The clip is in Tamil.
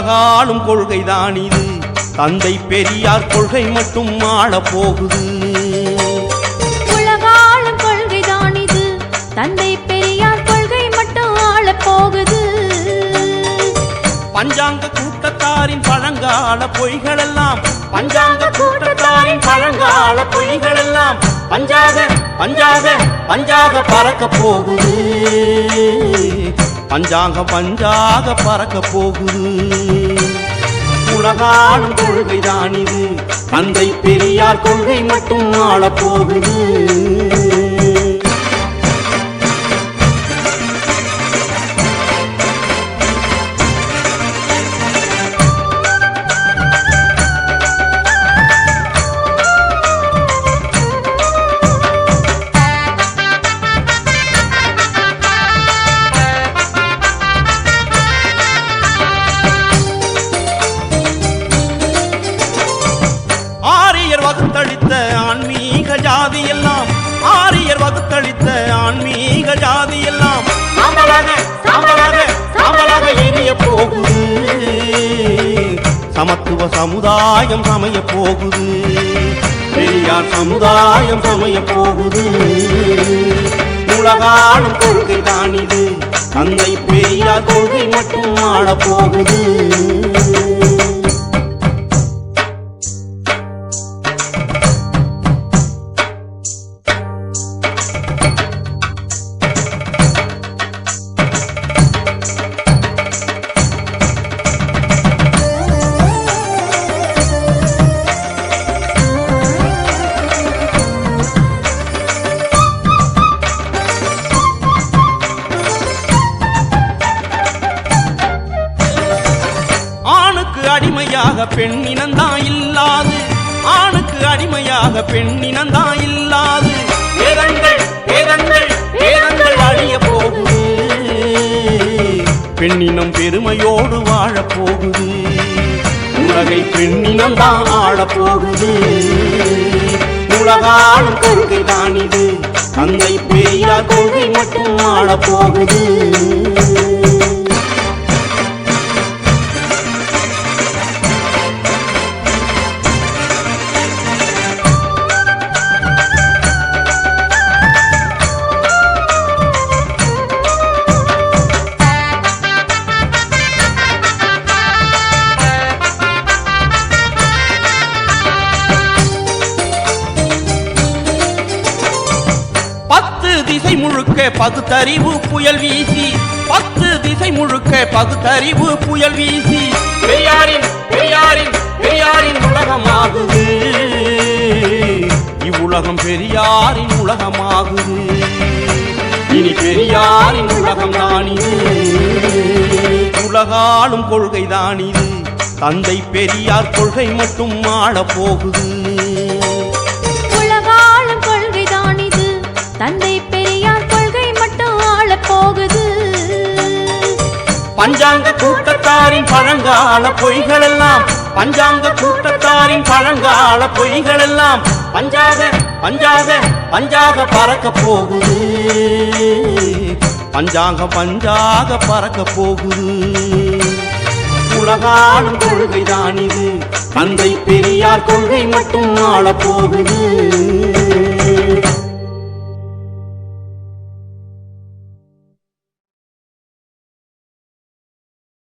உலகாளும் கொள்கைதான் இது, தந்தை பெரியார் கொள்கை மட்டும் ஆளப் போகுது. உலகாளும் கொள்கைதான் இது, தந்தை பெரியார் கொள்கை மட்டும் ஆளப் போகுது. பஞ்சாங்க கூட்டத்தாரின் பழங்கால பொய்களெல்லாம், பஞ்சாங்க கூட்டத்தாரின் பழங்கால பொய்களெல்லாம் பஞ்சாக பஞ்சாக பஞ்சாக பறக்க போகுது. பஞ்சாங்க பஞ்சாக பறக்க போகுது. உலகாளும் கொள்கைதான் இது, தந்தை பெரியார் கொள்கை மட்டும் ஆளப் போகுது. வகுத்தளித்த ஆன்மீக ஜாதி எல்லாம், ஆரியர் வகுத்தளித்த ஆன்மீக ஜாதி எல்லாம் சாம்பலாக சாம்பலாக சாம்பலாக எரிய போகுது. சமத்துவ சமுதாயம் சமய போகுது. பெரியார் சமுதாயம் சமய போகுது. உலகாளும் கொள்கைதான் இது, தந்தை பெரியார் கொள்கை மட்டும் ஆளப் போகுது. அடிமையாக பெண்ணினந்தான் இல்லாது, ஆணுக்கு அடிமையாக பெண்ணினந்தான் இல்லாது. வேதங்கள் வேதங்கள் வேதங்கள் அழிய போகுது. பெண்ணினம் பெருமையோடு வாழப் போகுது. உலகை பெண்ணினந்தான் ஆளப் போகுது. உலகாளும் கொள்கைதான் இது, தந்தை பெரியார் கொள்கை மட்டும் ஆளப் போகுது. திசை முழுக்க பகுத்தறிவு புயல் வீசி, 10 திசை முழுக்க பகுத்தறிவு புயல் வீசி பெரியாரின் பெரியாரின் பெரியாரின் உலகமாகுது. இவ்வுலகம் பெரியாரின் உலகமாகுது. இனி பெரியாரின் உலகம் தான் இது. உலகாளும் கொள்கைதான் இது, தந்தை பெரியார் கொள்கை மட்டும் ஆளப் போகுது. உலகாளும் கொள்கைதான் இது, தந்தை பெரியார் கொள்கை மட்டும் ஆளப் போகுது. பஞ்சாங்க கூட்டத்தாரின் பழங்கால பொய்களெல்லாம், பஞ்சாங்க கூட்டத்தாரின் பழங்கால பொய்களெல்லாம் பஞ்சாக பஞ்சாக பஞ்சாக பறக்க போகுது. பஞ்சாங்க பஞ்சாக பறக்க போகுது. உலகாளும் கொள்கைதான் இது, தந்தை பெரியார் கொள்கை மட்டும் ஆளப் போகுது.